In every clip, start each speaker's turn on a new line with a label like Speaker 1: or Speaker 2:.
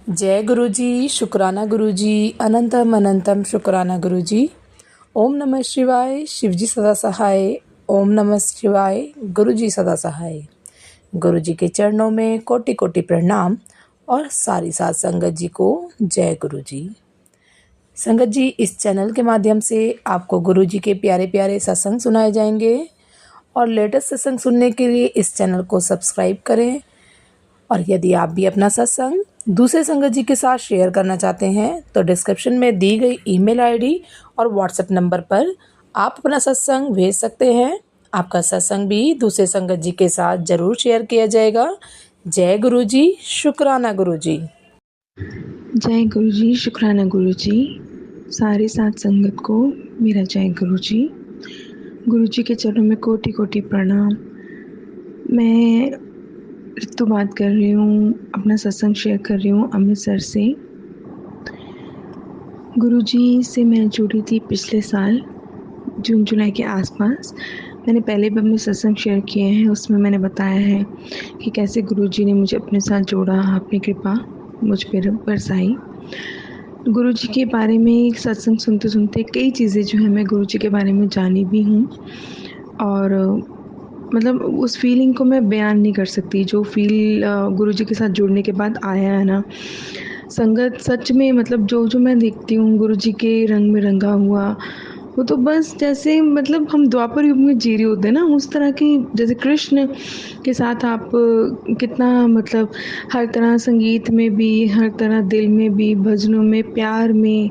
Speaker 1: जय गुरु जी, शुक्राना गुरु जी, अनंतम अनंतम शुक्राना गुरु जी। ओम नमः शिवाय, शिव जी सदा सहाय। ओम नमः शिवाय, गुरु जी सदा सहाय। गुरु जी के चरणों में कोटि कोटि प्रणाम और सारी साध संगत जी को जय गुरु जी। संगत जी, इस चैनल के माध्यम से आपको गुरु जी के प्यारे प्यारे सत्संग सुनाए जाएंगे और लेटेस्ट सत्संग सुनने के लिए इस चैनल को सब्सक्राइब करें। और यदि आप भी अपना सत्संग दूसरे संगत जी के साथ शेयर करना चाहते हैं तो डिस्क्रिप्शन में दी गई ईमेल आईडी और व्हाट्सएप नंबर पर आप अपना सत्संग भेज सकते हैं। आपका सत्संग भी दूसरे संगत जी के साथ जरूर शेयर किया जाएगा। जय गुरु जी, शुक्राना गुरु जी।
Speaker 2: जय गुरु जी, शुक्राना गुरु जी। सारी साध संगत को मेरा जय गुरु जी। गुरु जी के चरणों में कोटि कोटि प्रणाम। मैं ऋतु बात कर रही हूँ, अपना सत्संग शेयर कर रही हूँ अमृतसर से। गुरु जी से मैं जुड़ी थी पिछले साल जून जुलाई के आसपास। मैंने पहले भी अपने सत्संग शेयर किए हैं, उसमें मैंने बताया है कि कैसे गुरु जी ने मुझे अपने साथ जोड़ा, अपनी कृपा मुझ पर बरसाई। गुरु जी के बारे में सत्संग सुनते सुनते कई चीज़ें जो है मैं गुरु जी के बारे में जानी भी हूँ और मतलब उस फीलिंग को मैं बयान नहीं कर सकती जो फील गुरु जी के साथ जुड़ने के बाद आया है ना। संगत सच में मतलब जो मैं देखती हूँ गुरु जी के रंग में रंगा हुआ, वो तो बस जैसे मतलब हम द्वापर युग में जी रहे होते हैं ना, उस तरह की। जैसे कृष्ण के साथ आप कितना मतलब हर तरह संगीत में भी, हर तरह दिल में भी, भजनों में, प्यार में,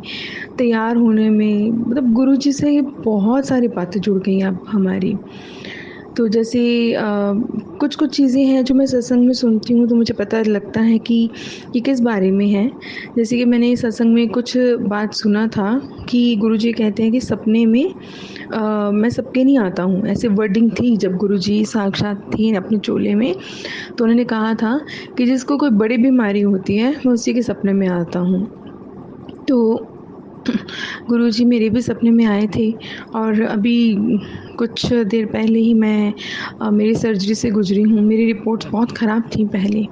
Speaker 2: तैयार होने में, मतलब गुरु जी से बहुत सारी बातें जुड़ गई अब हमारी। तो जैसे कुछ चीज़ें हैं जो मैं सत्संग में सुनती हूँ तो मुझे पता लगता है कि ये किस बारे में है। जैसे कि मैंने सत्संग में कुछ बात सुना था कि गुरुजी कहते हैं कि सपने में मैं सबके नहीं आता हूँ, ऐसे वर्डिंग थी जब गुरुजी साक्षात थे अपने चोले में। तो उन्होंने कहा था कि जिसको कोई बड़ी बीमारी होती है मैं उसी के सपने में आता हूँ। तो गुरुजी मेरे भी सपने में आए थे और अभी कुछ देर पहले ही मैं मेरी सर्जरी से गुजरी हूँ। मेरी रिपोर्ट्स बहुत ख़राब थी पहले,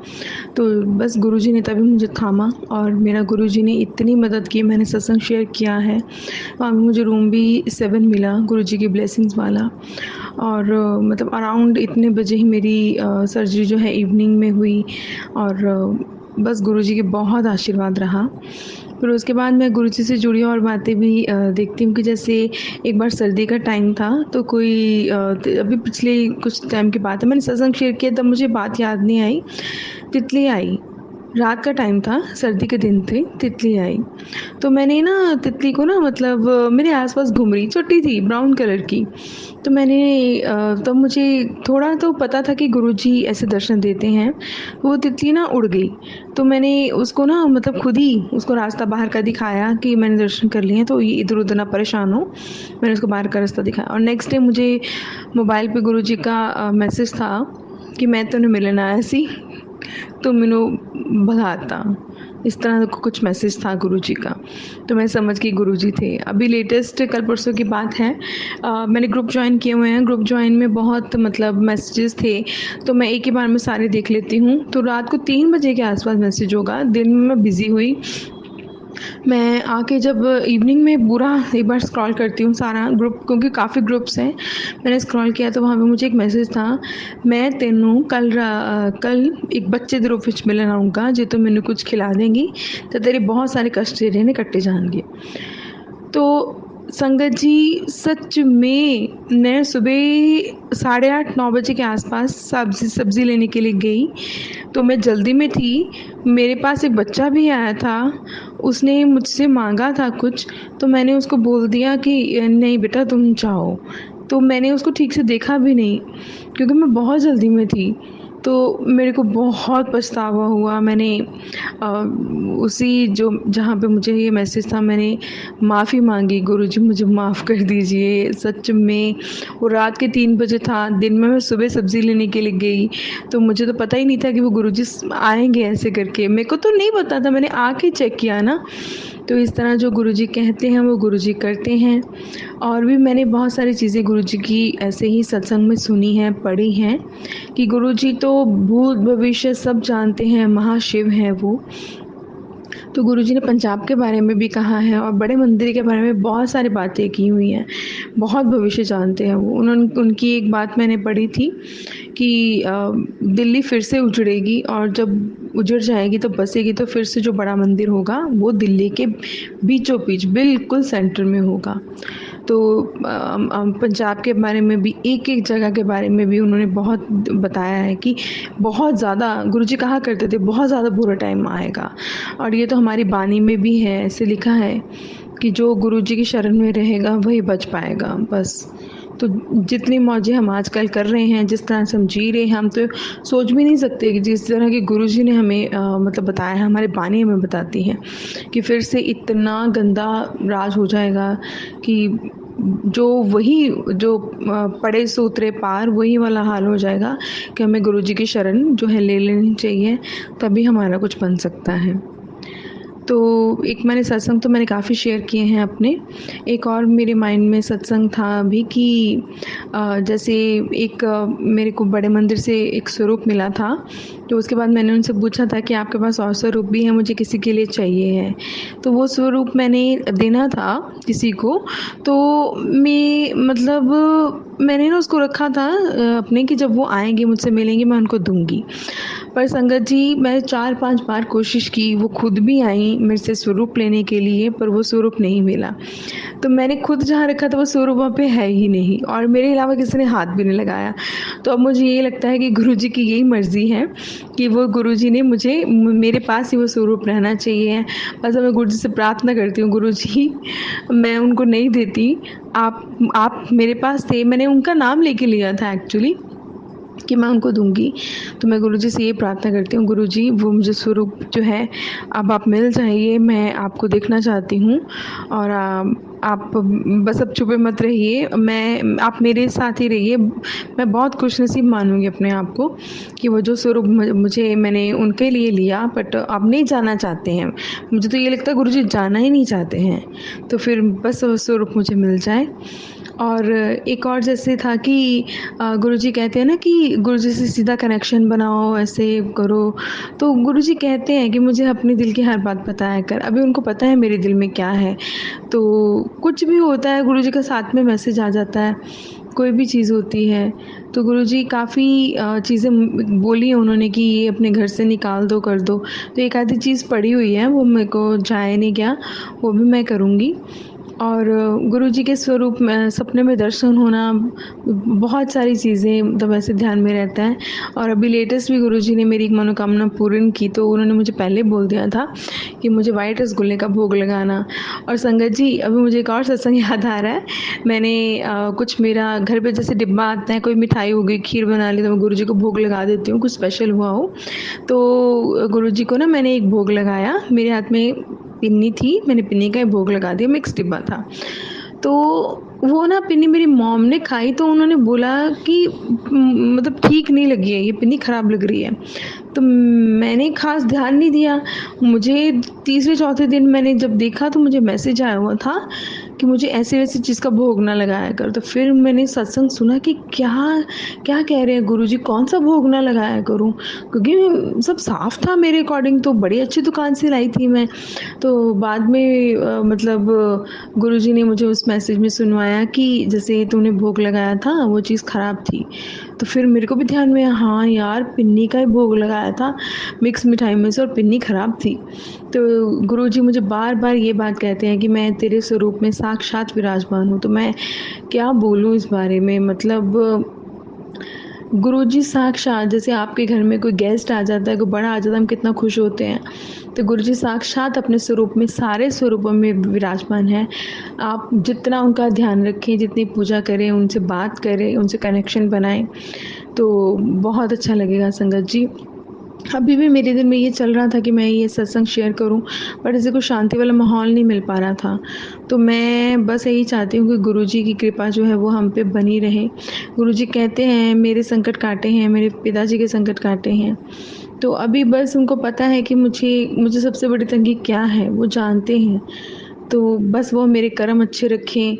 Speaker 2: तो बस गुरुजी ने तभी मुझे थामा और मेरा गुरुजी ने इतनी मदद की। मैंने सत्संग शेयर किया है, वहाँ पे मुझे रूम भी 7 मिला गुरुजी की ब्लेसिंग्स वाला। और मतलब अराउंड इतने बजे ही मेरी सर्जरी जो है इवनिंग में हुई और बस गुरुजी के बहुत आशीर्वाद रहा। फिर उसके बाद मैं गुरुजी से जुड़ी और बातें भी देखती हूँ कि जैसे एक बार सर्दी का टाइम था तो कोई अभी पिछले कुछ टाइम की बात है, मैंने सत्संग शेयर किया तब मुझे बात याद नहीं आई। तितली आई, रात का टाइम था, सर्दी के दिन थे, तितली आई। तो मैंने ना तितली को ना मतलब मेरे आसपास घूम रही, छोटी थी ब्राउन कलर की। तो मैंने तब मुझे थोड़ा तो पता था कि गुरुजी ऐसे दर्शन देते हैं। वो तितली ना उड़ गई, तो मैंने उसको ना मतलब खुद ही उसको रास्ता बाहर का दिखाया कि मैंने दर्शन कर लिए हैं तो ये इधर उधर ना परेशान हो। मैंने उसको बाहर का रास्ता दिखाया और नेक्स्ट डे मुझे मोबाइल पे गुरुजी का मैसेज था कि मैं तैਨੂੰ मिलन आया सी, तो मैनू भगाता। इस तरह का कुछ मैसेज था गुरुजी का, तो मैं समझ गई गुरुजी थे। अभी लेटेस्ट कल परसों की बात है, मैंने ग्रुप ज्वाइन किए हुए हैं। ग्रुप ज्वाइन में बहुत मतलब मैसेजेस थे, तो मैं एक ही बार में सारे देख लेती हूँ। तो रात को 3 बजे के आसपास मैसेज होगा, दिन में मैं बिज़ी हुई। मैं आके जब इवनिंग में पूरा एक बार स्क्रॉल करती हूँ सारा ग्रुप, क्योंकि काफ़ी ग्रुप्स हैं। मैंने स्क्रॉल किया तो वहाँ पे मुझे एक मैसेज था, मैं तेनू कल एक बच्चे ਦੇ रूप ਵਿੱਚ ਮਿਲਣ ਆਊਂਗਾ, ਜੇ ਤੂੰ ਮੈਨੂੰ कुछ खिला देंगी तो तेरे बहुत सारे कष्ट ਜਿਹੜੇ ਨੇ ਕੱਟੇ जाएंगे। तो संगत जी सच में मैं सुबह 8:30-9 बजे के आसपास सब्ज़ी लेने के लिए गई, तो मैं जल्दी में थी। मेरे पास एक बच्चा भी आया था, उसने मुझसे मांगा था कुछ, तो मैंने उसको बोल दिया कि नहीं बेटा तुम जाओ। तो मैंने उसको ठीक से देखा भी नहीं क्योंकि मैं बहुत जल्दी में थी। तो मेरे को बहुत पछतावा हुआ। मैंने उसी जो जहाँ पे मुझे ये मैसेज था मैंने माफ़ी मांगी, गुरुजी मुझे माफ़ कर दीजिए। सच में वो रात के 3 बजे था, दिन में मैं सुबह सब्ज़ी लेने के लिए गई, तो मुझे तो पता ही नहीं था कि वो गुरुजी आएंगे ऐसे करके। मेरे को तो नहीं पता था, मैंने आके चेक किया ना। तो इस तरह जो गुरुजी कहते हैं वो गुरुजी करते हैं। और भी मैंने बहुत सारी चीज़ें गुरुजी की ऐसे ही सत्संग में सुनी हैं, पढ़ी हैं कि गुरुजी तो भूत भविष्य सब जानते हैं, महाशिव हैं वो। तो गुरुजी ने पंजाब के बारे में भी कहा है और बड़े मंदिर के बारे में बहुत सारी बातें की हुई हैं। बहुत भविष्य जानते हैं वो। उनकी एक बात मैंने पढ़ी थी कि दिल्ली फिर से उजड़ेगी और जब उजड़ जाएगी तो बसेगी तो फिर से जो बड़ा मंदिर होगा वो दिल्ली के बीचों बीच बिल्कुल सेंटर में होगा। तो पंजाब के बारे में भी एक-एक जगह के बारे में भी उन्होंने बहुत बताया है कि बहुत ज़्यादा गुरुजी कहा करते थे बहुत ज़्यादा बुरा टाइम आएगा। और ये तो हमारी बानी में भी है, ऐसे लिखा है कि जो गुरुजी की शरण में रहेगा वही बच पाएगा बस। तो जितनी मौजें हम आजकल कर रहे हैं, जिस तरह से हम जी रहे हैं, हम तो सोच भी नहीं सकते कि जिस तरह की गुरुजी ने हमें मतलब बताया है, हमारी बानी हमें बताती है कि फिर से इतना गंदा राज हो जाएगा कि जो पढ़े सो उतरे पार वही वाला हाल हो जाएगा कि हमें गुरुजी की शरण जो है ले लेनी चाहिए, तभी हमारा कुछ बन सकता है। तो एक मैंने सत्संग तो मैंने काफ़ी शेयर किए हैं अपने। एक और मेरे माइंड में सत्संग था अभी कि जैसे एक मेरे को बड़े मंदिर से एक स्वरूप मिला था, तो उसके बाद मैंने उनसे पूछा था कि आपके पास और स्वरूप भी है, मुझे किसी के लिए चाहिए है। तो वो स्वरूप मैंने देना था किसी को, तो मैंने ना उसको रखा था अपने कि जब वो आएँगे मुझसे मिलेंगे मैं उनको दूँगी। पर संगत जी मैं 4-5 बार कोशिश की, वो खुद भी आई मेरे से स्वरूप लेने के लिए पर वो स्वरूप नहीं मिला। तो मैंने खुद जहाँ रखा था वो स्वरूप वहाँ पे है ही नहीं और मेरे अलावा किसी ने हाथ भी नहीं लगाया। तो अब मुझे ये लगता है कि गुरुजी की यही मर्ज़ी है कि वो गुरुजी ने मुझे मेरे पास ही वो स्वरूप रहना चाहिए। बस अब मैं गुरुजी से प्रार्थना करती हूँ, गुरुजी मैं उनको नहीं देती, आप मेरे पास थे, मैंने उनका नाम लेके लिया था एक्चुअली कि मैं उनको दूँगी। तो मैं गुरुजी से ये प्रार्थना करती हूँ, गुरुजी वो मुझे स्वरूप जो है अब आप मिल जाइए, मैं आपको देखना चाहती हूँ और आप बस अब छुपे मत रहिए, आप मेरे साथ ही रहिए। मैं बहुत खुशनसीब मानूँगी अपने आप को कि वो जो स्वरूप मुझे मैंने उनके लिए लिया बट अब नहीं जाना चाहते हैं। मुझे तो ये लगता है गुरुजी जाना ही नहीं चाहते हैं, तो फिर बस वो स्वरूप मुझे मिल जाए। और एक और जैसे था कि गुरुजी कहते हैं ना कि गुरुजी से सीधा कनेक्शन बनाओ, ऐसे करो। तो गुरुजी कहते हैं कि मुझे अपने दिल की हर बात बताया कर। अभी उनको पता है मेरे दिल में क्या है। तो कुछ भी होता है गुरुजी का साथ में मैसेज आ जाता है, कोई भी चीज़ होती है। तो गुरुजी काफ़ी चीज़ें बोली हैं उन्होंने कि ये अपने घर से निकाल दो, कर दो। तो एक आधी चीज़ पड़ी हुई है, वो मेरे को जाया नहीं गया, वो भी मैं करूँगी। और गुरुजी के स्वरूप में सपने में दर्शन होना, बहुत सारी चीज़ें मतलब ऐसे ध्यान में रहता है। और अभी लेटेस्ट भी गुरुजी ने मेरी एक मनोकामना पूर्ण की, तो उन्होंने मुझे पहले बोल दिया था कि मुझे व्हाइट रसगुल्ले का भोग लगाना। और संगत जी अभी मुझे एक और सत्संग याद आ रहा है, मैंने कुछ मेरा घर पे जैसे डिब्बा आता है, कोई मिठाई हो गई, खीर बना ली तो मैं गुरुजी को भोग लगा देती हूँ, कुछ स्पेशल हुआ हो। तो गुरुजी को ना मैंने एक भोग लगाया, मेरे हाथ में पिन्नी थी, मैंने पिन्नी का ही भोग लगा दिया, मिक्स डिब्बा था। तो वो ना पिन्नी मेरी मॉम ने खाई तो उन्होंने बोला कि मतलब ठीक नहीं लगी है, ये पिन्नी ख़राब लग रही है। तो मैंने ख़ास ध्यान नहीं दिया। मुझे तीसरे चौथे दिन मैंने जब देखा तो मुझे मैसेज आया हुआ था कि मुझे ऐसे-वैसे चीज़ का भोग ना लगाया कर। तो फिर मैंने सत्संग सुना कि क्या कह रहे हैं गुरुजी, कौन-सा भोग ना लगाया करूँ? क्योंकि सब साफ़ था मेरे अकॉर्डिंग, तो बड़ी अच्छी दुकान से लाई थी मैं। तो बाद में गुरुजी ने मुझे उस मैसेज में सुनवाया कि जैसे तूने भोग लगाया था वो चीज़ ख़राब थी। तो फिर मेरे को भी ध्यान में आया, हाँ यार पिन्नी का ही भोग लगाया था मिक्स मिठाई में से और पिन्नी ख़राब थी। तो गुरुजी मुझे बार-बार ये बात कहते हैं कि मैं तेरे स्वरूप में साक्षात विराजमान हूँ। तो मैं क्या बोलूँ इस बारे में, मतलब गुरुजी साक्षात, जैसे आपके घर में कोई गेस्ट आ जाता है, कोई बड़ा आ जाता है, हम कितना खुश होते हैं। तो गुरुजी साक्षात अपने स्वरूप में सारे स्वरूपों में विराजमान हैं। आप जितना उनका ध्यान रखें, जितनी पूजा करें, उनसे बात करें, उनसे कनेक्शन बनाएँ, तो बहुत अच्छा लगेगा संगत जी। अभी भी मेरे दिल में ये चल रहा था कि मैं ये सत्संग शेयर करूं, बट ऐसे कोई शांति वाला माहौल नहीं मिल पा रहा था। तो मैं बस यही चाहती हूँ कि गुरुजी की कृपा जो है वो हम पे बनी रहे। गुरुजी कहते हैं मेरे संकट काटे हैं, मेरे पिताजी के संकट काटे हैं। तो अभी बस उनको पता है कि मुझे सबसे बड़ी तंगी क्या है, वो जानते हैं। तो बस वो मेरे कर्म अच्छे रखें,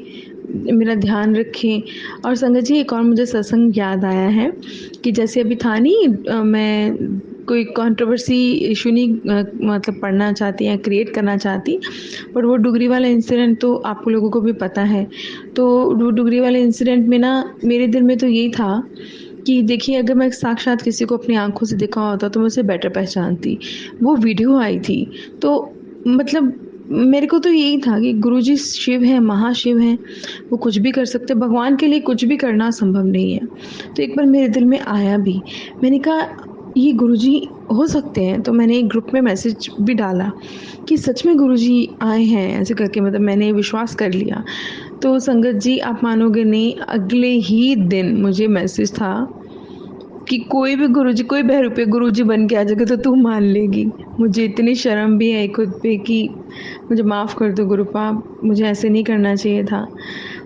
Speaker 2: मेरा ध्यान रखें। और संगत जी एक और मुझे सत्संग याद आया है कि जैसे अभी था नहीं, मैं कोई कंट्रोवर्सी इशू नहीं मतलब पढ़ना चाहती या क्रिएट करना चाहती, बट वो डुगरी वाला इंसिडेंट तो आप लोगों को भी पता है। तो वो डुगरी वाले इंसिडेंट में ना मेरे दिल में तो यही था कि देखिए, अगर मैं साक्षात किसी को अपनी आंखों से देखा होता तो मैं उसे बेटर पहचानती। वो वीडियो आई थी तो मतलब मेरे को तो यही था कि गुरुजी शिव हैं, महाशिव हैं, वो कुछ भी कर सकते हैं, भगवान के लिए कुछ भी करना संभव नहीं है। तो एक बार मेरे दिल में आया भी, मैंने कहा ये गुरुजी हो सकते हैं। तो मैंने एक ग्रुप में मैसेज भी डाला कि सच में गुरुजी आए हैं ऐसे करके, मतलब मैंने विश्वास कर लिया। तो संगत जी, आप मानोगे नहीं, अगले ही दिन मुझे मैसेज था कि कोई भी गुरुजी, कोई बहरूपे गुरुजी बन के आ जाएगा तो तू मान लेगी। मुझे इतनी शर्म भी है खुद पे कि मुझे माफ़ कर दो गुरुपा, मुझे ऐसे नहीं करना चाहिए था।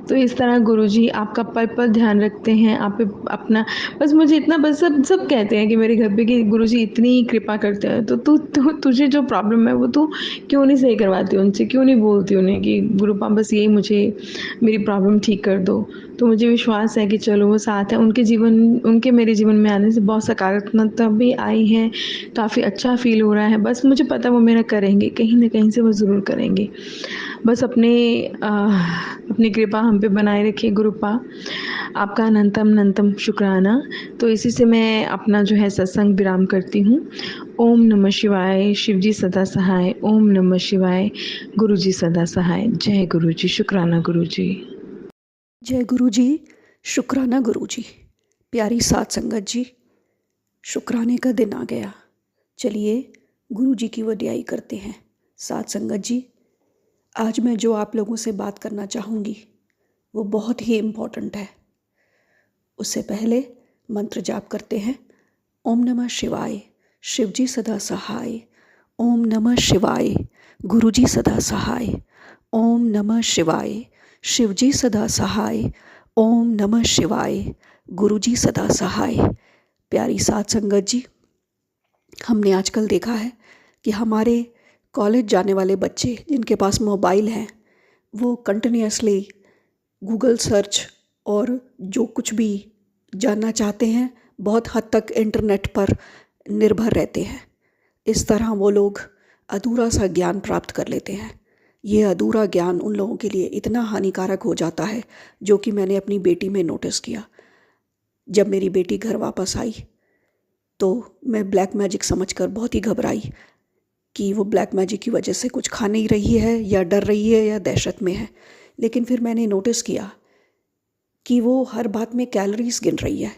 Speaker 2: तो इस तरह गुरुजी आपका पल-पल ध्यान रखते हैं, आप पे अपना, बस मुझे इतना, बस सब सब कहते हैं कि मेरे घर पे कि गुरुजी इतनी कृपा करते हैं, तो तुझे जो प्रॉब्लम है वो तू क्यों नहीं सही करवाती उनसे, क्यों नहीं बोलती उन्हें कि गुरुपा बस यही मुझे मेरी प्रॉब्लम ठीक कर दो। तो मुझे विश्वास है कि चलो वो साथ हैं, उनके मेरे जीवन में आने से बहुत सकारात्मकता भी आई है, काफ़ी अच्छा फ़ील हो रहा है। बस मुझे पता है वो मेरा करेंगे, कहीं न कहीं से वो ज़रूर करेंगे। बस अपनी कृपा हम पे बनाए रखिए गुरुपा। आपका अनंतम अनंतम शुक्राना। तो इसी से मैं अपना जो है सत्संग विराम करती हूँ। ओम नमः शिवाय, शिव जी सदा सहाय। ओम नमः शिवाय, गुरु जी सदा सहाय। जय गुरु जी, शुक्राना गुरु जी।
Speaker 3: जय गुरु जी, शुक्राना गुरु जी। प्यारी साध संगत जी, शुक्राने का दिन आ गया। चलिए गुरु जी की वड्याई करते हैं। साध संगत जी, आज मैं जो आप लोगों से बात करना चाहूँगी वो बहुत ही इम्पोर्टेंट है। उससे पहले मंत्र जाप करते हैं। ओम नमः शिवाय, शिव जी सदा सहाय। ओम नमः शिवाय, गुरु जी सदा सहाय। ओम नमः शिवाय, शिव जी सदा सहाय। ओम नमः शिवाय, गुरु जी सदा सहाय। प्यारी साध संगत जी, हमने आजकल देखा है कि हमारे कॉलेज जाने वाले बच्चे जिनके पास मोबाइल हैं वो कंटिन्यूसली गूगल सर्च और जो कुछ भी जानना चाहते हैं बहुत हद तक इंटरनेट पर निर्भर रहते हैं। इस तरह वो लोग अधूरा सा ज्ञान प्राप्त कर लेते हैं। ये अधूरा ज्ञान उन लोगों के लिए इतना हानिकारक हो जाता है, जो कि मैंने अपनी बेटी में नोटिस किया। जब मेरी बेटी घर वापस आई तो मैं ब्लैक मैजिक समझकर बहुत ही घबराई कि वो ब्लैक मैजिक की वजह से कुछ खा नहीं रही है या डर रही है या दहशत में है। लेकिन फिर मैंने नोटिस किया कि वो हर बात में कैलोरीज गिन रही है।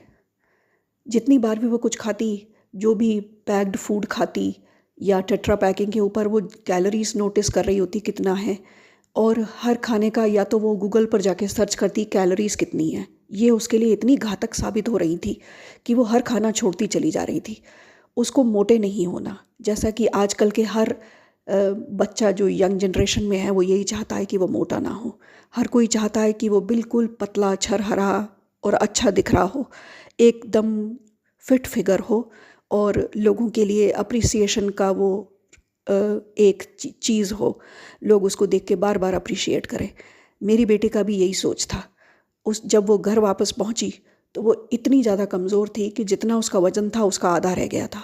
Speaker 3: जितनी बार भी वो कुछ खाती, जो भी पैक्ड फूड खाती या टेट्रा पैकिंग के ऊपर वो कैलोरीज नोटिस कर रही होती कितना है, और हर खाने का या तो वो गूगल पर जाके सर्च करती कैलोरीज कितनी है। ये उसके लिए इतनी घातक साबित हो रही थी कि वो हर खाना छोड़ती चली जा रही थी। उसको मोटे नहीं होना, जैसा कि आजकल के हर बच्चा जो यंग जनरेशन में है वो यही चाहता है कि वो मोटा ना हो। हर कोई चाहता है कि वो बिल्कुल पतला, छरहरा और अच्छा दिख रहा हो, एकदम फिट फिगर हो, और लोगों के लिए अप्रिसिएशन का वो एक चीज़ हो, लोग उसको देख के बार बार अप्रिशिएट करें। मेरी बेटी का भी यही सोच था। जब वो घर वापस पहुंची तो वो इतनी ज़्यादा कमज़ोर थी कि जितना उसका वज़न था उसका आधा रह गया था।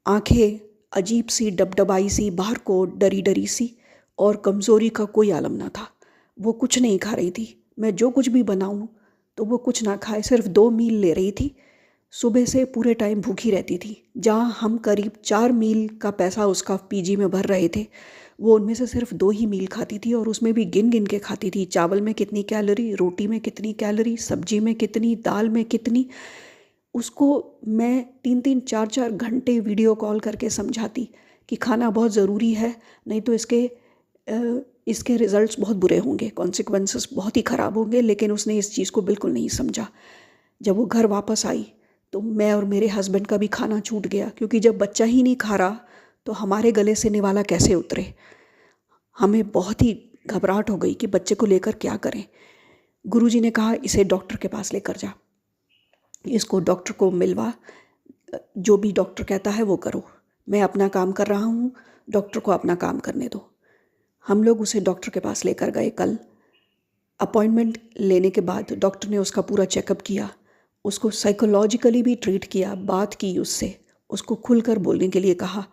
Speaker 3: आंखें अजीब सी डबडबाई सी, बाहर को डरी डरी सी, और कमज़ोरी का कोई आलम ना था। वो कुछ नहीं खा रही थी। मैं जो कुछ भी बनाऊं तो वो कुछ ना खाए, सिर्फ 2 मील ले रही थी। सुबह से पूरे टाइम भूखी रहती थी। जहाँ हम करीब 4 मील का पैसा उसका पीजी में भर रहे थे, वो उनमें से सिर्फ 2 ही मील खाती थी, और उसमें भी गिन गिन के खाती थी। चावल में कितनी कैलोरी, रोटी में कितनी कैलोरी, सब्जी में कितनी, दाल में कितनी। उसको मैं 3-3, 4-4 घंटे वीडियो कॉल करके समझाती कि खाना बहुत ज़रूरी है, नहीं तो इसके रिज़ल्ट्स बहुत बुरे होंगे, कॉन्सिक्वेंसेस बहुत ही ख़राब होंगे। लेकिन उसने इस चीज़ को बिल्कुल नहीं समझा। जब वो घर वापस आई तो मैं और मेरे हस्बैंड का भी खाना छूट गया, क्योंकि जब बच्चा ही नहीं खा रहा तो हमारे गले से निवाला कैसे उतरे। हमें बहुत ही घबराहट हो गई कि बच्चे को लेकर क्या करें। गुरुजी ने कहा, इसे डॉक्टर के पास लेकर जा, इसको डॉक्टर को मिलवा, जो भी डॉक्टर कहता है वो करो। मैं अपना काम कर रहा हूँ, डॉक्टर को अपना काम करने दो। हम लोग उसे डॉक्टर के पास लेकर गए। कल अपॉइंटमेंट लेने के बाद डॉक्टर ने उसका पूरा चेकअप किया, उसको साइकोलॉजिकली भी ट्रीट किया, बात की उससे, उसको खुलकर बोलने के लिए कहा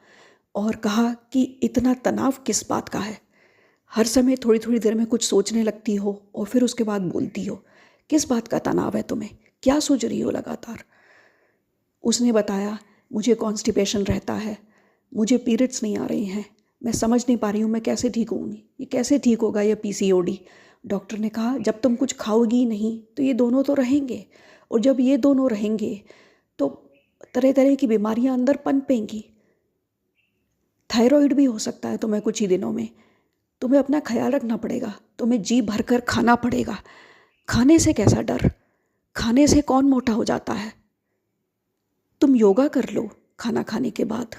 Speaker 3: और कहा कि इतना तनाव किस बात का है? हर समय थोड़ी थोड़ी देर में कुछ सोचने लगती हो और फिर उसके बाद बोलती हो। किस बात का तनाव है तुम्हें? क्या सोच रही हो लगातार? उसने बताया, मुझे कॉन्स्टिपेशन रहता है, मुझे पीरियड्स नहीं आ रही हैं, मैं समझ नहीं पा रही हूँ मैं कैसे ठीक होंगी, ये कैसे ठीक होगा ये पीसीओडी। डॉक्टर ने कहा, जब तुम कुछ खाओगी ही नहीं तो ये दोनों तो रहेंगे, और जब ये दोनों रहेंगे तो तरह तरह की बीमारियां अंदर पनपेंगी। थायराइड भी हो सकता है तुम्हें कुछ ही दिनों में। तुम्हें अपना ख्याल रखना पड़ेगा, तुम्हें जी भरकर खाना पड़ेगा। खाने से कैसा डर? खाने से कौन मोटा हो जाता है? तुम योगा कर लो खाना खाने के बाद,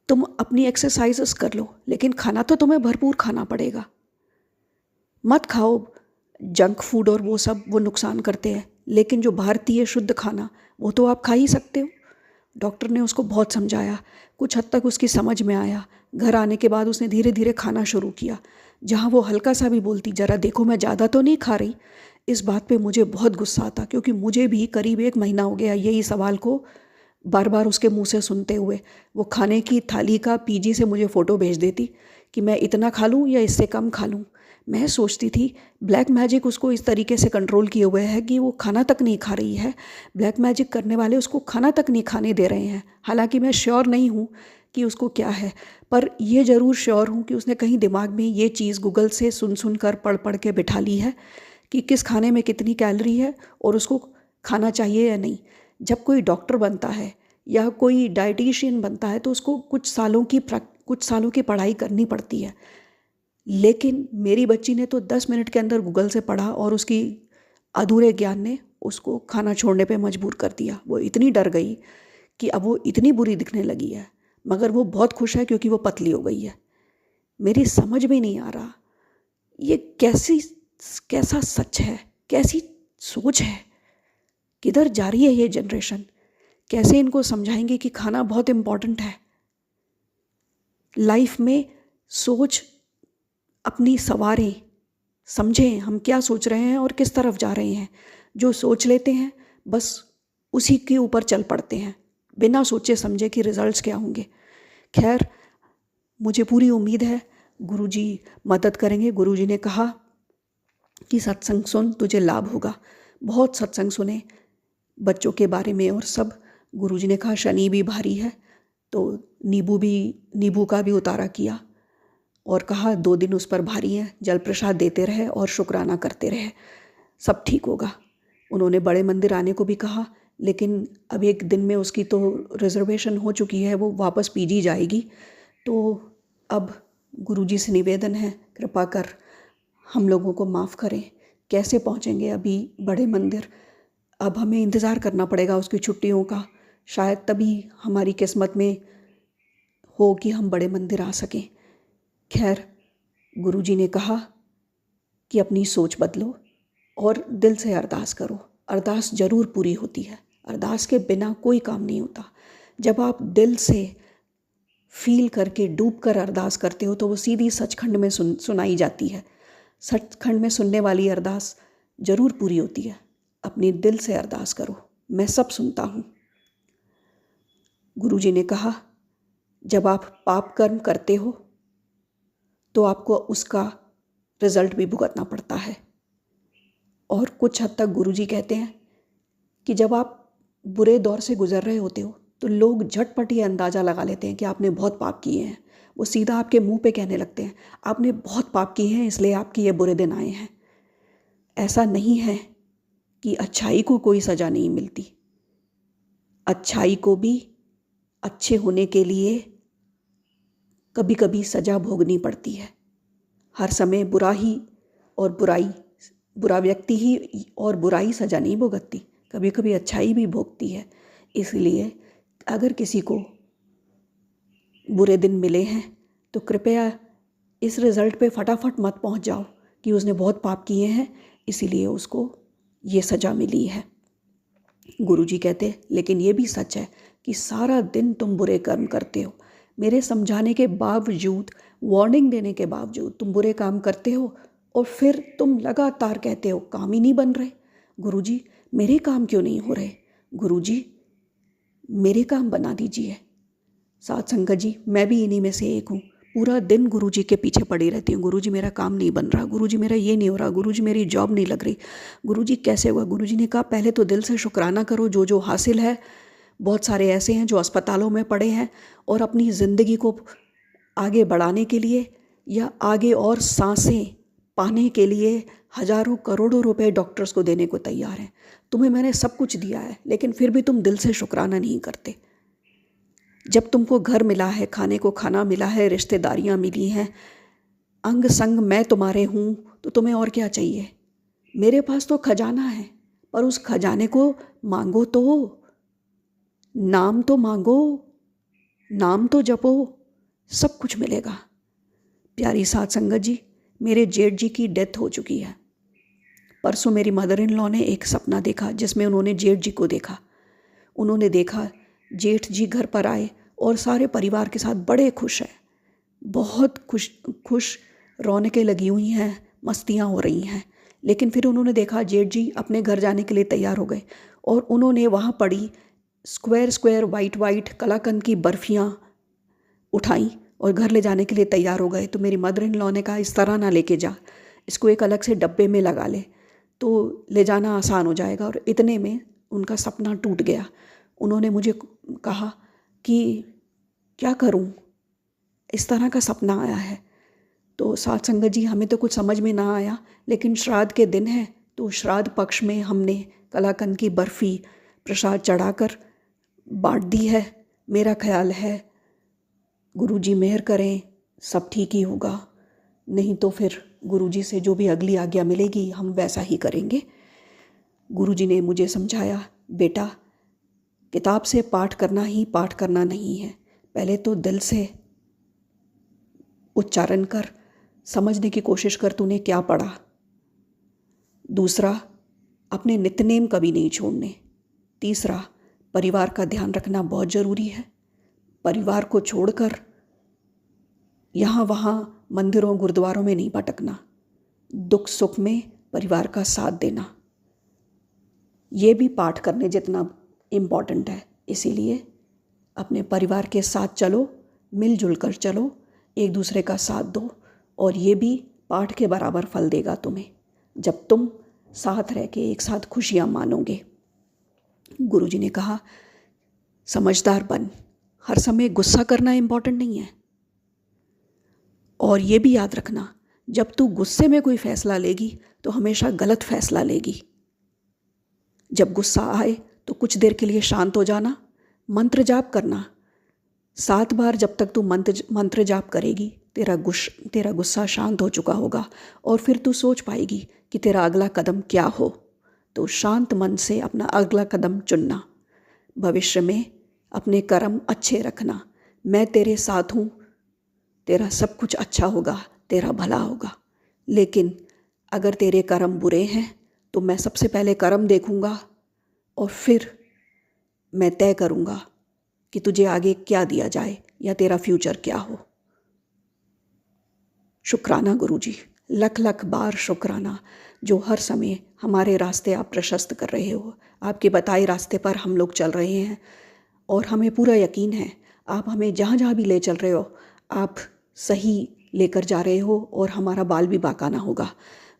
Speaker 3: तुम अपनी एक्सरसाइजेस कर लो, लेकिन खाना तो तुम्हें भरपूर खाना पड़ेगा। मत खाओ जंक फूड और वो सब, वो नुकसान करते हैं, लेकिन जो भारतीय शुद्ध खाना वो तो आप खा ही सकते हो। डॉक्टर ने उसको बहुत समझाया, कुछ हद तक उसकी समझ में आया। घर आने के बाद उसने धीरे धीरे खाना शुरू किया। जहाँ वो हल्का सा भी बोलती, जरा देखो मैं ज़्यादा तो नहीं खा रही, इस बात पे मुझे बहुत गुस्सा आता, क्योंकि मुझे भी करीब 1 महीना हो गया यही सवाल को बार बार उसके मुंह से सुनते हुए। वो खाने की थाली का पीजी से मुझे फ़ोटो भेज देती कि मैं इतना खा लूँ या इससे कम खा लूँ। मैं सोचती थी ब्लैक मैजिक उसको इस तरीके से कंट्रोल किए हुए है कि वो खाना तक नहीं खा रही है। ब्लैक मैजिक करने वाले उसको खाना तक नहीं खाने दे रहे हैं। हालांकि मैं श्योर नहीं हूँ कि उसको क्या है, पर ये ज़रूर श्योर हूँ कि उसने कहीं दिमाग में ये चीज़ गूगल से सुन कर पढ़ पढ़ के बिठा ली है कि किस खाने में कितनी कैलोरी है और उसको खाना चाहिए या नहीं। जब कोई डॉक्टर बनता है या कोई डाइटिशियन बनता है तो उसको कुछ सालों की पढ़ाई करनी पड़ती है। लेकिन मेरी बच्ची ने तो 10 मिनट के अंदर गूगल से पढ़ा और उसकी अधूरे ज्ञान ने उसको खाना छोड़ने पे मजबूर कर दिया। वो इतनी डर गई कि अब वो इतनी बुरी दिखने लगी है, मगर वो बहुत खुश है क्योंकि वो पतली हो गई है। मेरी समझ में नहीं आ रहा ये कैसा सच है, कैसी सोच है, किधर जा रही है ये जनरेशन? कैसे इनको समझाएंगे कि खाना बहुत इम्पोर्टेंट है? लाइफ में सोच अपनी सवारें, समझें हम क्या सोच रहे हैं और किस तरफ जा रहे हैं। जो सोच लेते हैं बस उसी के ऊपर चल पड़ते हैं, बिना सोचे समझे कि रिजल्ट्स क्या होंगे। खैर, मुझे पूरी उम्मीद है गुरुजी मदद करेंगे। गुरुजी ने कहा कि सत्संग सुन, तुझे लाभ होगा। बहुत सत्संग सुने बच्चों के बारे में और सब। गुरुजी ने कहा शनि भी भारी है तो नींबू का भी उतारा किया और कहा 2 दिन उस पर भारी है, जल प्रसाद देते रहे और शुक्राना करते रहे, सब ठीक होगा। उन्होंने बड़े मंदिर आने को भी कहा, लेकिन अब 1 दिन में उसकी तो रिजर्वेशन हो चुकी है, वो वापस पीजी जाएगी। तो अब गुरुजी से निवेदन है, कृपा कर हम लोगों को माफ़ करें। कैसे पहुँचेंगे अभी बड़े मंदिर? अब हमें इंतज़ार करना पड़ेगा उसकी छुट्टियों का, शायद तभी हमारी किस्मत में हो कि हम बड़े मंदिर आ सकें। खैर, गुरुजी ने कहा कि अपनी सोच बदलो और दिल से अरदास करो। अरदास ज़रूर पूरी होती है, अरदास के बिना कोई काम नहीं होता। जब आप दिल से फील करके डूब कर अरदास करते हो तो वो सीधी सचखंड में सुनाई जाती है। सचखंड में सुनने वाली अरदास ज़रूर पूरी होती है। अपनी दिल से अरदास करो, मैं सब सुनता हूँ। गुरुजी ने कहा जब आप पाप कर्म करते हो तो आपको उसका रिज़ल्ट भी भुगतना पड़ता है। और कुछ हद तक गुरुजी कहते हैं कि जब आप बुरे दौर से गुजर रहे होते हो तो लोग झटपट ये अंदाज़ा लगा लेते हैं कि आपने बहुत पाप किए हैं। वो सीधा आपके मुंह पे कहने लगते हैं आपने बहुत पाप किए हैं इसलिए आपके ये बुरे दिन आए हैं। ऐसा नहीं है कि अच्छाई को कोई सज़ा नहीं मिलती। अच्छाई को भी अच्छे होने के लिए कभी कभी सज़ा भोगनी पड़ती है। हर समय बुरा व्यक्ति ही और बुराई सज़ा नहीं भुगतती, कभी कभी अच्छाई भी भोगती है। इसलिए अगर किसी को बुरे दिन मिले हैं तो कृपया इस रिज़ल्ट पे फटाफट मत पहुंच जाओ कि उसने बहुत पाप किए हैं इसीलिए उसको ये सज़ा मिली है। गुरुजी कहते लेकिन ये भी सच है कि सारा दिन तुम बुरे कर्म करते हो, मेरे समझाने के बावजूद, वार्निंग देने के बावजूद तुम बुरे काम करते हो और फिर तुम लगातार कहते हो काम ही नहीं बन रहे। गुरुजी मेरे काम क्यों नहीं हो रहे? गुरुजी मेरे काम बना दीजिए। साथ संगत जी, मैं भी इन्हीं में से एक हूँ। पूरा दिन गुरुजी के पीछे पड़ी रहती हूँ, गुरुजी मेरा काम नहीं बन रहा, गुरुजी मेरा ये नहीं हो रहा, गुरुजी मेरी जॉब नहीं लग रही, गुरुजी कैसे हुआ। गुरुजी ने कहा पहले तो दिल से शुक्राना करो जो जो हासिल है। बहुत सारे ऐसे हैं जो अस्पतालों में पड़े हैं और अपनी ज़िंदगी को आगे बढ़ाने के लिए या आगे और सांसें पाने के लिए हजारों करोड़ों रुपए डॉक्टर्स को देने को तैयार हैं। तुम्हें मैंने सब कुछ दिया है, लेकिन फिर भी तुम दिल से शुक्राना नहीं करते। जब तुमको घर मिला है, खाने को खाना मिला है, रिश्तेदारियां मिली हैं, अंग संग मैं तुम्हारे हूँ, तो तुम्हें और क्या चाहिए। मेरे पास तो खजाना है, पर उस खजाने को मांगो तो, नाम तो मांगो, नाम तो जपो, सब कुछ मिलेगा। प्यारी साथ संगत जी, मेरे जेठ जी की डेथ हो चुकी है। परसों मेरी मदर इन लॉ ने एक सपना देखा जिसमें उन्होंने जेठ जी को देखा। उन्होंने देखा जेठ जी घर पर आए और सारे परिवार के साथ बड़े खुश हैं, बहुत खुश रौनकें लगी हुई हैं, मस्तियाँ हो रही हैं। लेकिन फिर उन्होंने देखा जेठ जी अपने घर जाने के लिए तैयार हो गए और उन्होंने वहाँ पड़ी स्क्वायर स्क्वायर वाइट वाइट कलाकंद की बर्फियाँ उठाई और घर ले जाने के लिए तैयार हो गए। तो मेरी मदर इन लॉ ने कहा इस तरह ना लेके जा, इसको एक अलग से डब्बे में लगा ले तो ले जाना आसान हो जाएगा। और इतने में उनका सपना टूट गया। उन्होंने मुझे कहा कि क्या करूं, इस तरह का सपना आया है। तो साथ संगत जी, हमें तो कुछ समझ में ना आया, लेकिन श्राद्ध के दिन है तो श्राद्ध पक्ष में हमने कलाकंद की बर्फ़ी प्रसाद चढ़ाकर बांट दी है। मेरा ख्याल है गुरुजी मेहर करें सब ठीक ही होगा, नहीं तो फिर गुरुजी से जो भी अगली आज्ञा मिलेगी हम वैसा ही करेंगे। गुरुजी ने मुझे समझाया, बेटा किताब से पाठ करना ही पाठ करना नहीं है, पहले तो दिल से उच्चारण कर, समझने की कोशिश कर तूने क्या पढ़ा। दूसरा, अपने नित्यनेम कभी नहीं छोड़ने। तीसरा, परिवार का ध्यान रखना बहुत ज़रूरी है। परिवार को छोड़कर यहाँ वहाँ मंदिरों गुरुद्वारों में नहीं भटकना। दुख सुख में परिवार का साथ देना, ये भी पाठ करने जितना इम्पॉर्टेंट है। इसीलिए अपने परिवार के साथ चलो, मिलजुल कर चलो, एक दूसरे का साथ दो, और ये भी पाठ के बराबर फल देगा तुम्हें जब तुम साथ रह के एक साथ खुशियाँ मानोगे। गुरुजी ने कहा समझदार बन, हर समय गुस्सा करना इम्पॉर्टेंट नहीं है। और ये भी याद रखना, जब तू गुस्से में कोई फैसला लेगी तो हमेशा गलत फैसला लेगी। जब गुस्सा आए तो कुछ देर के लिए शांत हो जाना, मंत्र जाप करना 7 बार। जब तक तू मंत्र जाप करेगी तेरा गुस्सा शांत हो चुका होगा और फिर तू सोच पाएगी कि तेरा अगला कदम क्या हो। तो शांत मन से अपना अगला कदम चुनना। भविष्य में अपने कर्म अच्छे रखना। मैं तेरे साथ हूँ, तेरा सब कुछ अच्छा होगा, तेरा भला होगा। लेकिन अगर तेरे कर्म बुरे हैं तो मैं सबसे पहले कर्म देखूँगा और फिर मैं तय करूँगा कि तुझे आगे क्या दिया जाए या तेरा फ्यूचर क्या हो। शुक्राना गुरुजी, लख लख बार शुक्राना, जो हर समय हमारे रास्ते आप प्रशस्त कर रहे हो। आपके बताए रास्ते पर हम लोग चल रहे हैं और हमें पूरा यकीन है आप हमें जहाँ जहाँ भी ले चल रहे हो आप सही लेकर जा रहे हो और हमारा बाल भी बाका ना होगा।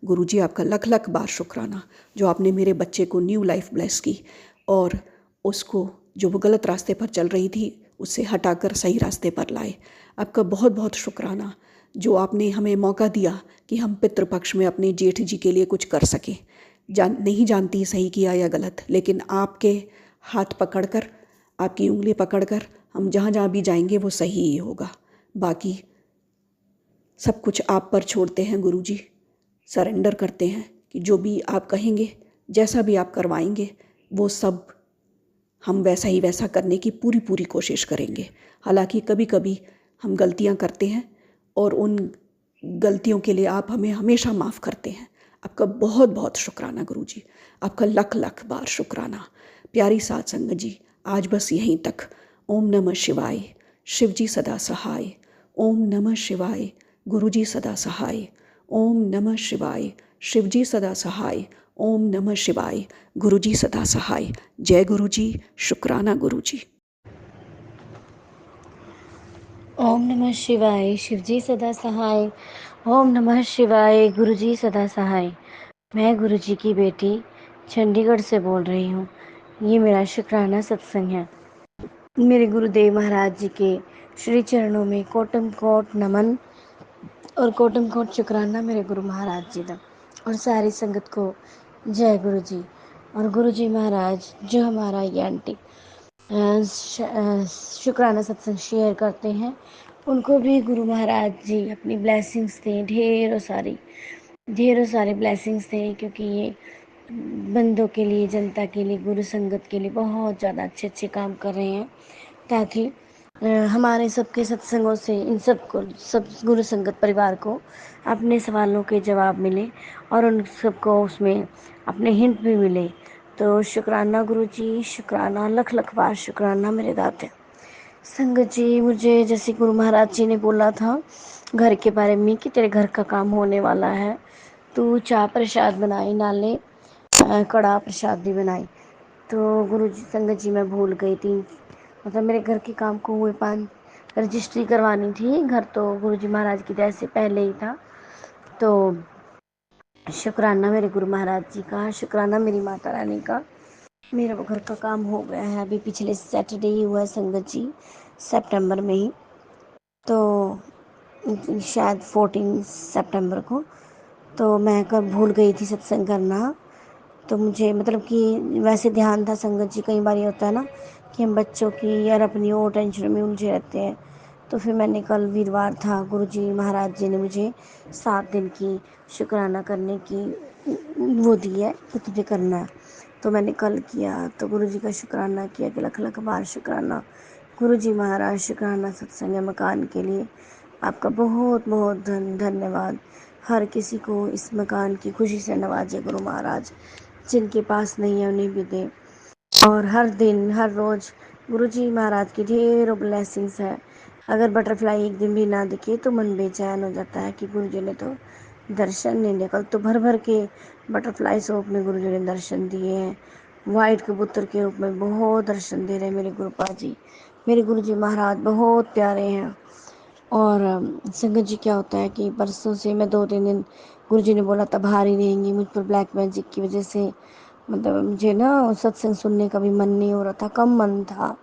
Speaker 3: गुरुजी आपका लख लख बार शुक्राना, जो आपने मेरे बच्चे को न्यू लाइफ ब्लेस की और उसको जो वो गलत रास्ते पर चल रही थी उससे हटाकर सही रास्ते पर लाए। आपका बहुत बहुत शुक्राना, जो आपने हमें मौका दिया कि हम पितृपक्ष में अपने जेठ जी के लिए कुछ कर सकें। नहीं जानती सही किया या गलत, लेकिन आपके हाथ पकड़कर, आपकी उंगली पकड़कर हम जहाँ जहाँ भी जाएंगे वो सही ही होगा। बाकी सब कुछ आप पर छोड़ते हैं गुरुजी, सरेंडर करते हैं कि जो भी आप कहेंगे, जैसा भी आप करवाएंगे, वो सब हम वैसा करने की पूरी कोशिश करेंगे। हालांकि कभी कभी हम गलतियां करते हैं और उन गलतियों के लिए आप हमें हमेशा माफ़ करते हैं। आपका बहुत बहुत शुक्राना गुरुजी, आपका लख लख बार शुक्राना। प्यारी साथ संगत जी, आज बस यहीं तक। ओम नमः शिवाय, शिवजी सदा सहाय। ओम नमः शिवाय, गुरुजी सदा सहाय। ओम नमः शिवाय, शिवजी सदा सहाय। ओम नमः शिवाय, गुरुजी सदा सहाय। जय गुरुजी, शुक्राना गुरुजी।
Speaker 4: ओम नमः शिवाय शिवजी सदा सहाय। ओम नमः शिवाय गुरुजी सदा सहाय। मैं गुरुजी की बेटी चंडीगढ़ से बोल रही हूँ। ये मेरा शुक्राना सत्संग है। मेरे गुरुदेव महाराज जी के श्री चरणों में कोटम कोट नमन और कोटम कोट शुक्राना मेरे गुरु महाराज जी का, और सारी संगत को जय गुरु जी। और गुरु जी महाराज जो हमारा ये आंटी शुक्राना सत्संग शेयर करते हैं, उनको भी गुरु महाराज जी अपनी ब्लेसिंग्स दें, ढेरों सारी ब्लेसिंग्स दें, क्योंकि ये बंदों के लिए, जनता के लिए, गुरु संगत के लिए बहुत ज़्यादा अच्छे अच्छे काम कर रहे हैं, ताकि हमारे सबके सत्संगों से इन सबको, सब गुरु संगत परिवार को अपने सवालों के जवाब मिले और उन सबको उसमें अपने हिंट भी मिले। तो शुक्राना गुरु जी, शुक्राना, लख लख बार शुक्राना मेरे दाते। संगत जी, मुझे जैसे गुरु महाराज जी ने बोला था घर के बारे में कि तेरे घर का काम होने वाला है, तू चाह प्रसाद बनाई, नाले कड़ा प्रसाद भी बनाई। तो गुरु जी, संगत जी मैं भूल गई थी, मतलब मेरे घर के काम को हुए 5 रजिस्ट्री करवानी थी। घर तो गुरु जी महाराज की दया से पहले ही था। तो शुक्राना मेरे गुरु महाराज जी का, शुक्राना मेरी माता रानी का, मेरा वो घर का काम हो गया है। अभी पिछले सैटरडे ही हुआ है संगत जी, सितंबर में ही, तो शायद 14 सितंबर को। तो मैं कब भूल गई थी सत्संग करना, तो मुझे मतलब कि वैसे ध्यान था संगत जी। कई बार ये होता है ना कि हम बच्चों की या अपनी और टेंशन में उलझे रहते हैं। तो फिर मैंने कल वीरवार था, गुरु जी महाराज जी ने मुझे 7 दिन की शुक्राना करने की वो दी है कि तुझे करना है। तो मैंने कल किया, तो गुरु जी का शुक्राना किया कि लख लख बार शुक्राना। गुरु जी महाराज, शुक्राना सत्संग मकान के लिए आपका बहुत बहुत धन्यवाद। हर किसी को इस मकान की खुशी से नवाजे गुरु महाराज, जिनके पास नहीं है उन्हें भी दे। और हर दिन हर रोज़ गुरु जी महाराज की ढेरों ब्लेसिंग्स है। अगर बटरफ्लाई एक दिन भी ना दिखे तो मन बेचैन हो जाता है कि गुरु जी ने तो दर्शन नहीं दिए। कल तो भर भर के बटरफ्लाई स्वरूप में गुरु जी ने दर्शन दिए हैं। वाइट कबूतर के रूप में बहुत दर्शन दे रहे हैं मेरे गुरुपा जी। मेरे गुरु जी महाराज बहुत प्यारे हैं। और संगत जी, क्या होता है कि परसों से मैं 2-3 दिन, गुरु जी ने बोला था बाहर ही रहेंगी, मुझ पर ब्लैक मैजिक की वजह से मतलब मुझे ना सत्संग सुनने का भी मन नहीं हो रहा था, कम मन था।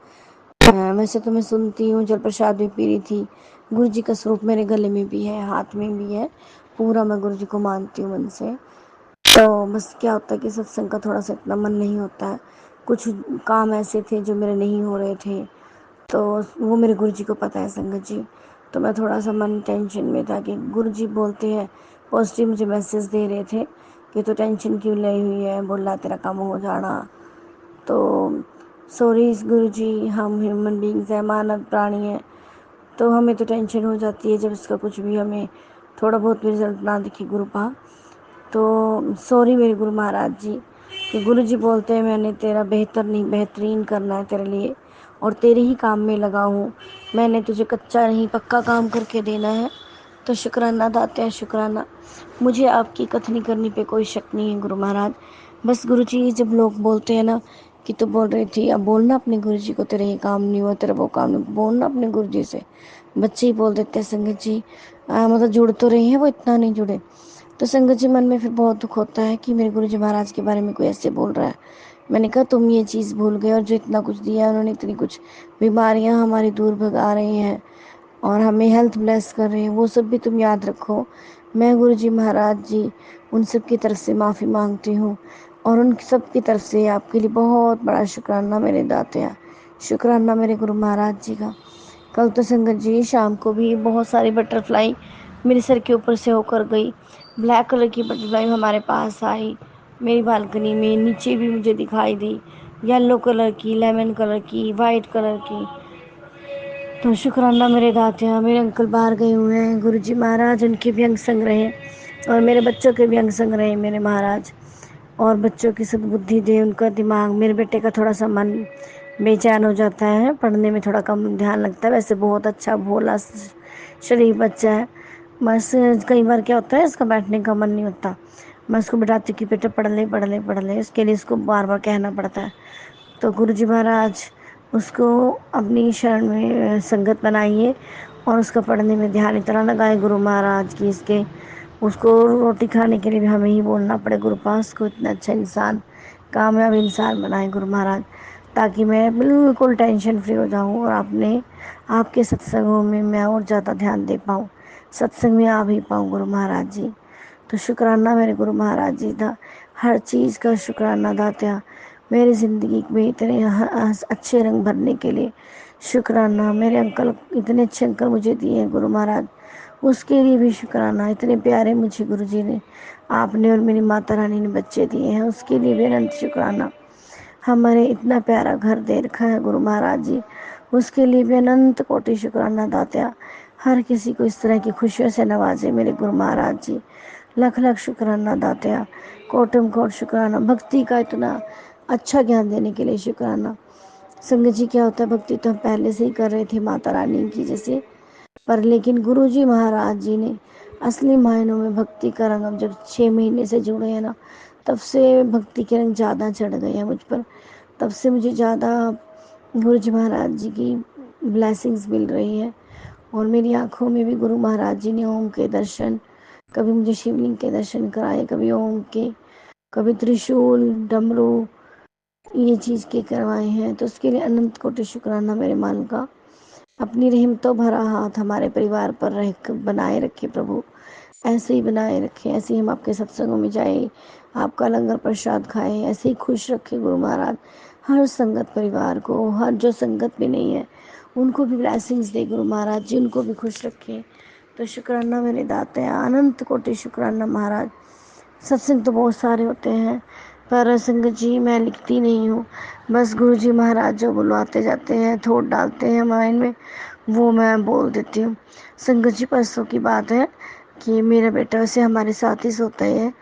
Speaker 4: वैसे तो मैं सुनती हूँ, जल प्रसाद भी पी रही थी। गुरु जी का स्वरूप मेरे गले में भी है, हाथ में भी है, पूरा मैं गुरु जी को मानती हूँ मन से। तो बस क्या होता है कि सत्संग का थोड़ा सा इतना मन नहीं होता है। कुछ काम ऐसे थे जो मेरे नहीं हो रहे थे, तो वो मेरे गुरु जी को पता है संगत जी। तो मैं थोड़ा सा मन टेंशन में था कि गुरु जी बोलते हैं, पॉजिटिव मुझे मैसेज दे रहे थे कि तो टेंशन क्यों ली हुई है, बोला तेरा काम हो जाना। तो सॉरी गुरु जी, हम ह्यूमन बींग्स हैं, मानव प्राणी हैं, तो हमें तो टेंशन हो जाती है जब इसका कुछ भी हमें थोड़ा बहुत भी रिजल्ट ना दिखे गुरुपा। तो सॉरी मेरे गुरु महाराज जी, कि गुरु जी बोलते हैं मैंने तेरा बेहतर नहीं बेहतरीन करना है तेरे लिए, और तेरे ही काम में लगा हूँ, मैंने तुझे कच्चा नहीं पक्का काम करके देना है। तो शुक्राना दाते हैं, शुक्राना। मुझे आपकी कथनी करनी पे कोई शक नहीं है गुरु महाराज। बस गुरु जी जब लोग बोलते हैं ना कि तू बोल रही थी, अब बोलना अपने गुरु जी को तेरा ये काम नहीं हुआ, तेरा वो काम नहीं, बोलना अपने गुरु जी से। बच्चे ही बोल देते हैं संगत जी, मतलब जुड़ तो रहे हैं, वो इतना नहीं जुड़े। तो संगत जी, मन में फिर बहुत दुख होता है कि मेरे गुरु जी महाराज के बारे में कोई ऐसे बोल रहा है। मैंने कहा तुम ये चीज़ भूल गए, और जो इतना कुछ दिया उन्होंने, इतनी कुछ बीमारियां हमारी दूर भगा रही हैं और हमें हेल्थ ब्लेस कर रहे हैं, वो सब भी तुम याद रखो। मैं गुरु जी महाराज जी उन सब की तरफ से माफ़ी मांगती हूँ, और उन सब की तरफ से आपके लिए बहुत बड़ा शुक्राना मेरे दातिया, शुक्राना मेरे गुरु महाराज जी का। कल तो संगत जी शाम को भी बहुत सारी बटरफ्लाई मेरे सर के ऊपर से होकर गई। ब्लैक कलर की बटरफ्लाई हमारे पास आई, मेरी बालकनी में नीचे भी मुझे दिखाई दी, येलो कलर की, लेमन कलर की, वाइट कलर की। तो शुक्राना मेरे दातिया, मेरे अंकल बाहर गए हुए हैं, गुरु जी महाराज उनके भी अंग संग रहे, और मेरे बच्चों के भी अंग संग रहे मेरे महाराज, और बच्चों की सद्बुद्धि दे, उनका दिमाग। मेरे बेटे का थोड़ा सा मन बेचैन हो जाता है, पढ़ने में थोड़ा कम ध्यान लगता है, वैसे बहुत अच्छा भोला शरीफ बच्चा है। बस कई बार क्या होता है, इसका बैठने का मन नहीं होता, मैं उसको बिठाती हूँ कि बेटा पढ़ ले पढ़ ले पढ़ ले, इसके लिए इसको बार बार कहना पड़ता है। तो गुरु जी महाराज उसको अपनी शरण में संगत बनाइए, और उसका पढ़ने में ध्यान इतना लगाए गुरु महाराज की इसके उसको रोटी खाने के लिए भी हमें ही बोलना पड़े गुरु पास को इतना अच्छा इंसान कामयाब इंसान बनाए गुरु महाराज, ताकि मैं बिल्कुल टेंशन फ्री हो जाऊं और आपके सत्संगों में मैं और ज़्यादा ध्यान दे पाऊं, सत्संग में आ भी पाऊं गुरु महाराज जी। तो शुक्राना मेरे गुरु महाराज जी का, हर चीज़ का शुक्राना दात्या, मेरी ज़िंदगी में इतने अच्छे रंग भरने के लिए शुक्राना। मेरे अंकल, इतने अच्छे अंकल मुझे दिए हैं गुरु महाराज, उसके लिए भी शुक्राना। इतने प्यारे मुझे गुरु जी ने, आपने और मेरी माता रानी ने बच्चे दिए हैं, उसके लिए भी अनंत शुक्राना। हमारे इतना प्यारा घर दे रखा है गुरु महाराज जी, उसके लिए भी अनंत कोटि शुक्राना दात्या। हर किसी को इस तरह की खुशियों से नवाजे मेरे गुरु महाराज जी, लख लख शुक्राना दात्या, कोटम कोट शुक्राना। भक्ति का इतना अच्छा ज्ञान देने के लिए शुक्राना। संगत जी, क्या होता है, भक्ति तो हम पहले से ही कर रहे थे माता रानी की जैसे, पर लेकिन गुरु जी महाराज जी ने असली मायनों में भक्ति का रंग, हम जब 6 महीने से जुड़े हैं ना, तब से भक्ति के रंग ज़्यादा चढ़ गए हैं मुझ पर। तब से मुझे ज़्यादा गुरु जी महाराज जी की ब्लेसिंग्स मिल रही है। और मेरी आँखों में भी गुरु महाराज जी ने ओम के दर्शन, कभी मुझे शिवलिंग के दर्शन कराए, कभी ओम के, कभी त्रिशूल, डमरू, ये चीज़ के करवाए हैं। तो उसके लिए अनंत कोटि शुक्राना मेरे मान का। अपनी रहमतों भरा हाथ हमारे परिवार पर बनाए रखे प्रभु, ऐसे ही बनाए रखे, ऐसे ही हम आपके सत्संगों में जाए, आपका लंगर प्रसाद खाएं, ऐसे ही खुश रखे गुरु महाराज हर संगत परिवार को। हर जो संगत में नहीं है उनको भी ब्लेसिंग्स दे गुरु महाराज जी, उनको भी खुश रखे। तो शुक्राना मेरे दाते, अनंत कोटि शुक्राना महाराज। सत्संग तो बहुत सारे होते हैं, पर संगत जी मैं लिखती नहीं हूँ, बस गुरु जी महाराज जो बुलवाते जाते हैं, थोट डालते हैं माइंड में, वो मैं बोल देती हूँ। संगत जी, परसों की बात है कि मेरा बेटा वैसे हमारे साथ ही सोता है,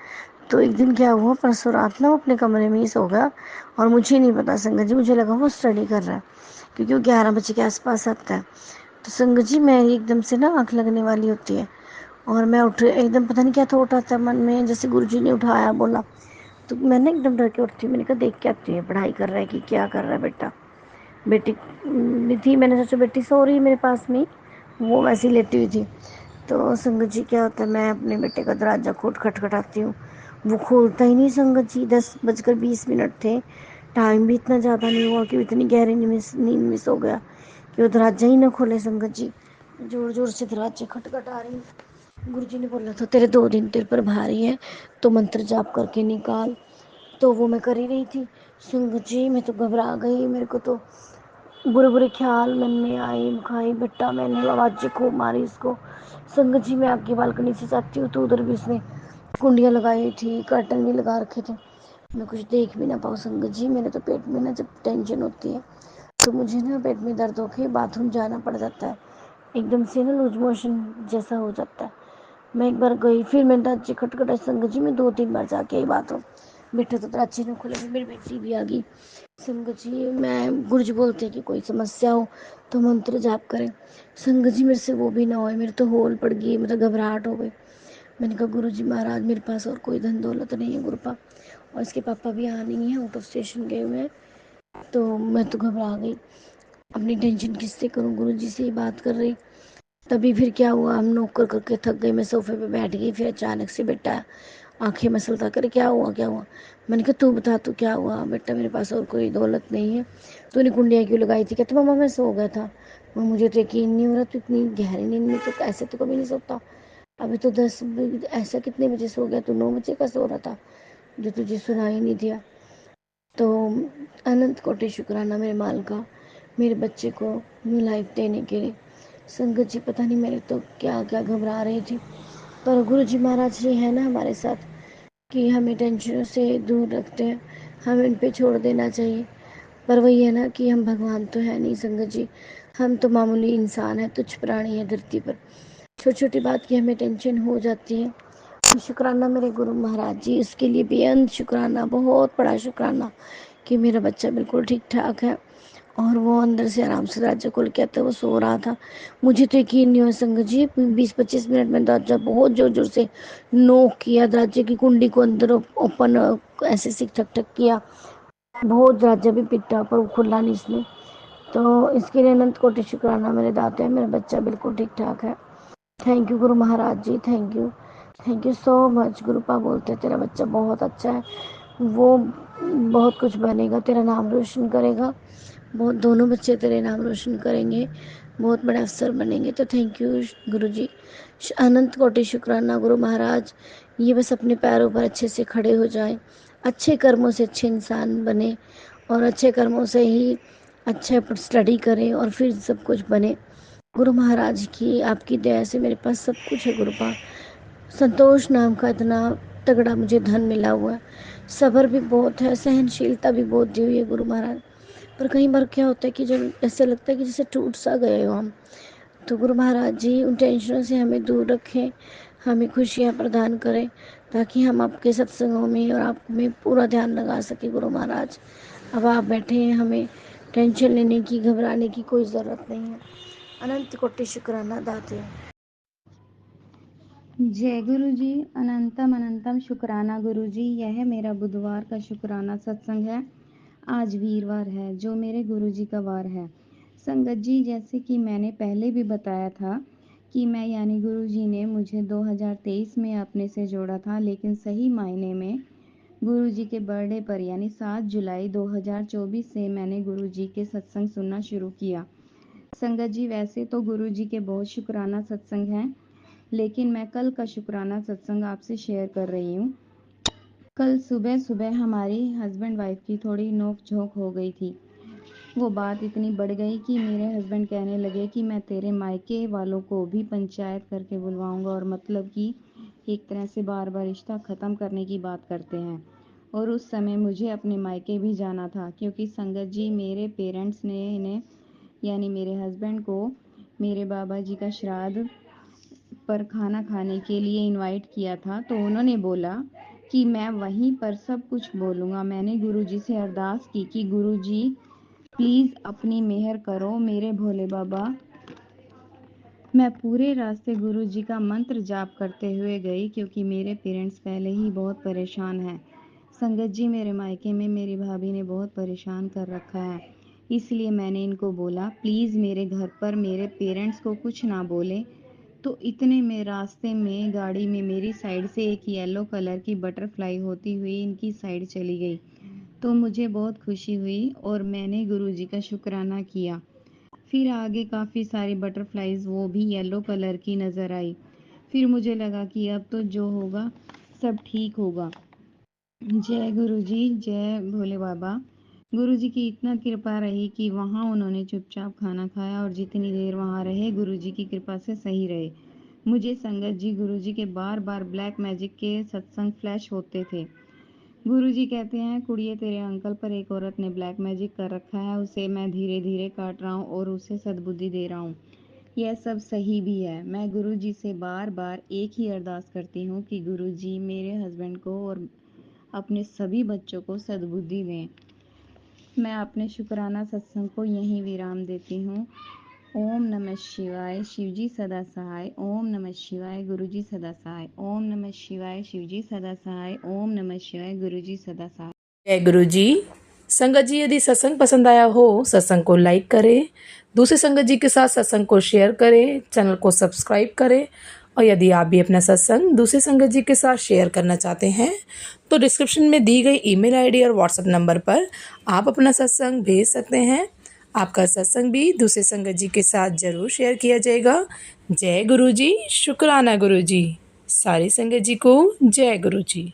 Speaker 4: तो एक दिन क्या हुआ, परसों रात ना वो अपने कमरे में ही सो गया और मुझे नहीं पता संगत जी, मुझे लगा वो स्टडी कर रहा है, क्योंकि वो 11 बजे के आसपास आता है। तो संगत जी मेरी एकदम से ना आँख लगने वाली होती है और मैं उठ, एकदम पता नहीं क्या थॉट आता है मन में, जैसे गुरुजी ने उठाया बोला, तो मैं ना एकदम डर के उठती हूँ। मैंने कहा देख के आती है पढ़ाई कर रहा है कि क्या कर रहा है बेटा। बेटी भी थी, मैंने सोचा बेटी सो रही है मेरे पास में, वो वैसे ही लेटी हुई थी। तो संगत जी क्या होता है, मैं अपने बेटे का दरवाज़ा खटखटाती हूँ, वो खोलता ही नहीं संगत जी। 10:20 थे, टाइम भी इतना ज़्यादा नहीं हुआ कि इतनी गहरी नींद में सो गया कि वो दरवाज़ा ही ना खोले संगत जी। जोर जोर से दरवाजे खटखटा रही हूँ। गुरुजी ने बोला था तेरे 2 दिन तेरे पर भारी है, तो मंत्र जाप करके निकाल। तो वो मैं कर ही रही थी संगत जी, मैं तो घबरा गई, मेरे को तो बुरे बुरे ख्याल मन में आए। खाई बेटा, मैंने आवाज़ें खूब मारी इसको। संगत जी मैं आपकी बालकनी से जाती हूँ तो उधर भी इसने कुंडियाँ लगाई थी, कर्टन भी लगा रखे थे, मैं कुछ देख भी ना पाऊँ संगत जी। मेरे तो पेट में ना जब टेंशन होती है तो मुझे ना पेट में दर्द होके बाथरूम जाना पड़ जाता है, एकदम से ना लूज मोशन जैसा हो जाता है। मैं एक बार गई, फिर मैंने दरवाजे खटखटाए संगत जी, मैं 2-3 बार जाके आई बाथरूम, बेटा तो दरवाजे ना खुले, मेरी बेटी भी आ गई। संगत जी मैं, गुरु जी बोलते हैं कि कोई समस्या हो तो मंत्र जाप करें। संगत जी मेरे से वो भी ना होए, मेरे तो होल पड़ गई, मेरा घबराहट हो गई। मैंने कहा गुरु जी महाराज मेरे पास और कोई धन दौलत नहीं है गुरुपा, और इसके पापा भी यहाँ नहीं है, आउट ऑफ स्टेशन गए हुए हैं। तो मैं तो घबरा गई, अपनी टेंशन किससे करूँ, गुरु जी से ही बात कर रही। तभी फिर क्या हुआ, हम नौक कर करके थक गई, मैं सोफे पे बैठ गई, फिर अचानक से बेटा आंखें मसलता करे क्या हुआ क्या हुआ। मैंने कहा तू बता तू क्या हुआ बेटा, मेरे पास और कोई दौलत नहीं है, तूने कुंडियाँ क्यों लगाई थी। कहते मम्मा मैं सो गया था। मुझे तो यकीन नहीं हो रहा, तू इतनी गहरी नींद में तो ऐसे तो कभी नहीं सोता, अभी तो 10 ऐसा कितने बजे सो गया, तू 9 बजे का सो रहा था जो तुझे सुना ही नहीं दिया। तो अनंत कोटि शुक्राना मेरे माल का, मेरे बच्चे को न्यू लाइफ देने के लिए। संगत जी पता नहीं मेरे तो क्या क्या घबरा रही थी, पर गुरु जी महाराज जी है ना हमारे साथ कि हमें टेंशनों से दूर रखते हैं, हमें इन पे छोड़ देना चाहिए। पर वही है ना कि हम भगवान तो है नहीं संगत जी, हम तो मामूली इंसान हैं, तुच्छ प्राणी हैं धरती पर, छोटी छोटी बात की हमें टेंशन हो जाती है। शुक्राना मेरे गुरु महाराज जी, इसके लिए बेअंत शुक्राना, बहुत बड़ा शुक्राना कि मेरा बच्चा बिल्कुल ठीक ठाक है और वो अंदर से आराम से दरवाजा खोल के आता, वो सो रहा था। मुझे तो यकीन नहीं हुआ संगत जी, 20-25 मिनट में दरवाजा बहुत जोर जोर से नोक किया, दरवाजे की कुंडी को अंदर ओपन ऐसे से ठक ठक किया, बहुत दरवाजा भी पिटा पर वो खुला नहीं इसने। तो इसके लिए अनंत कोटि शुक्राना मेरे दाते हैं। मेरा बच्चा बिल्कुल ठीक ठाक है। Thank you Guru Maharaj ji, thank you so much. गुरुपा बोलते तेरा बच्चा बहुत अच्छा है, वो बहुत कुछ बनेगा, तेरा नाम रोशन करेगा, बहुत दोनों बच्चे तेरे नाम रोशन करेंगे, बहुत बड़े अफसर बनेंगे। तो थैंक यू गुरु जी, अनंत कोटि शुक्राना गुरु महाराज। ये बस अपने पैरों पर अच्छे से खड़े हो जाए, अच्छे कर्मों से अच्छे इंसान बने और अच्छे कर्मों से ही अच्छे स्टडी करें और फिर सब कुछ बने। गुरु महाराज की आपकी दया से मेरे पास सब कुछ है गुरुपा। संतोष नाम का इतना तगड़ा मुझे धन मिला हुआ है, सब्र भी बहुत है, सहनशीलता भी बहुत दी हुई है गुरु महाराज। पर कई बार क्या होता है कि जब ऐसे लगता है कि जैसे टूट सा गए हो हम, तो गुरु महाराज जी उन टेंशनों से हमें दूर रखें, हमें खुशियाँ प्रदान करें, ताकि हम आपके सत्संगों में और आप में पूरा ध्यान लगा सके गुरु महाराज। अब आप बैठे हैं, हमें टेंशन लेने की, घबराने की कोई ज़रूरत नहीं है। अनंत कोटि शुक्राना दाते।
Speaker 5: जय गुरु जी, अनंतम अनंतम शुक्राना गुरु जी। यह मेरा बुधवार का शुक्राना सत्संग है। आज वीरवार है, जो मेरे गुरु जी का वार है। संगत जी, जैसे कि मैंने पहले भी बताया था कि मैं यानी गुरु जी ने मुझे 2023 में अपने से जोड़ा था, लेकिन सही मायने में गुरु जी के बर्थडे पर यानी 7 जुलाई 2024 से मैंने गुरु जी के सत्संग सुनना शुरू किया। संगत जी, वैसे तो गुरु जी के बहुत शुक्राना सत्संग हैं, लेकिन मैं कल का शुक्राना सत्संग आपसे शेयर कर रही हूँ। कल सुबह सुबह हमारी हस्बैंड वाइफ की थोड़ी नोक झोंक हो गई थी। वो बात इतनी बढ़ गई कि मेरे हस्बैंड कहने लगे कि मैं तेरे मायके वालों को भी पंचायत करके बुलवाऊंगा, और मतलब कि एक तरह से बार बार रिश्ता ख़त्म करने की बात करते हैं। और उस समय मुझे अपने मायके भी जाना था, क्योंकि संगत जी मेरे पेरेंट्स ने इन्हें यानी मेरे हस्बैंड को मेरे बाबा जी का श्राद्ध पर खाना खाने के लिए इनवाइट किया था। तो उन्होंने बोला कि मैं वहीं पर सब कुछ बोलूँगा। मैंने गुरुजी से अरदास की कि गुरुजी प्लीज़ अपनी मेहर करो मेरे भोले बाबा। मैं पूरे रास्ते गुरुजी का मंत्र जाप करते हुए गई, क्योंकि मेरे पेरेंट्स पहले ही बहुत परेशान हैं। संगत जी, मेरे मायके में मेरी भाभी ने बहुत परेशान कर रखा है, इसलिए मैंने इनको बोला प्लीज़ मेरे घर पर मेरे पेरेंट्स को कुछ ना बोले। तो इतने में रास्ते में गाड़ी में मेरी साइड से एक येलो कलर की बटरफ्लाई होती हुई इनकी साइड चली गई। तो मुझे बहुत खुशी हुई और मैंने गुरुजी का शुक्राना किया। फिर आगे काफ़ी सारी बटरफ्लाईज वो भी येलो कलर की नज़र आई। फिर मुझे लगा कि अब तो जो होगा सब ठीक होगा। जय गुरुजी, जय भोले बाबा। गुरुजी की इतना कृपा रही कि वहाँ उन्होंने चुपचाप खाना खाया, और जितनी देर वहाँ रहे गुरुजी की कृपा से सही रहे। मुझे संगत जी गुरुजी के बार बार ब्लैक मैजिक के सत्संग फ्लैश होते थे। गुरुजी कहते हैं कुड़िए तेरे अंकल पर एक औरत ने ब्लैक मैजिक कर रखा है, उसे मैं धीरे धीरे काट रहा हूँ और उसे सद्बुद्धि दे रहा हूँ। यह सब सही भी है। मैं गुरुजी से बार बार एक ही अरदास करती हूँ कि गुरुजी मेरे हस्बैंड को और अपने सभी बच्चों को सद्बुद्धि दें। मैं अपने शुक्राना सत्संग को यहीं विराम देती हूँ। ओम नमः शिवाय, शिवजी सदा सहाय। ओम नमः शिवाय, गुरुजी सदा सहाय। ओम नमः शिवाय, शिवजी सदा सहाय। ओम नमः शिवाय, गुरुजी सदा सहाय।
Speaker 1: जय गुरु जी। संगत जी, यदि सत्संग पसंद आया हो सत्संग को लाइक करें, दूसरे संगत जी के साथ सत्संग को शेयर करें, चैनल को सब्सक्राइब करें। और यदि आप भी अपना सत्संग दूसरे संगत जी के साथ शेयर करना चाहते हैं तो डिस्क्रिप्शन में दी गई ईमेल आईडी और व्हाट्सएप नंबर पर आप अपना सत्संग भेज सकते हैं। आपका सत्संग भी दूसरे संगत जी के साथ जरूर शेयर किया जाएगा। जय गुरु जी, शुक्राना गुरु जी। सारी संगत जी को जय गुरु जी।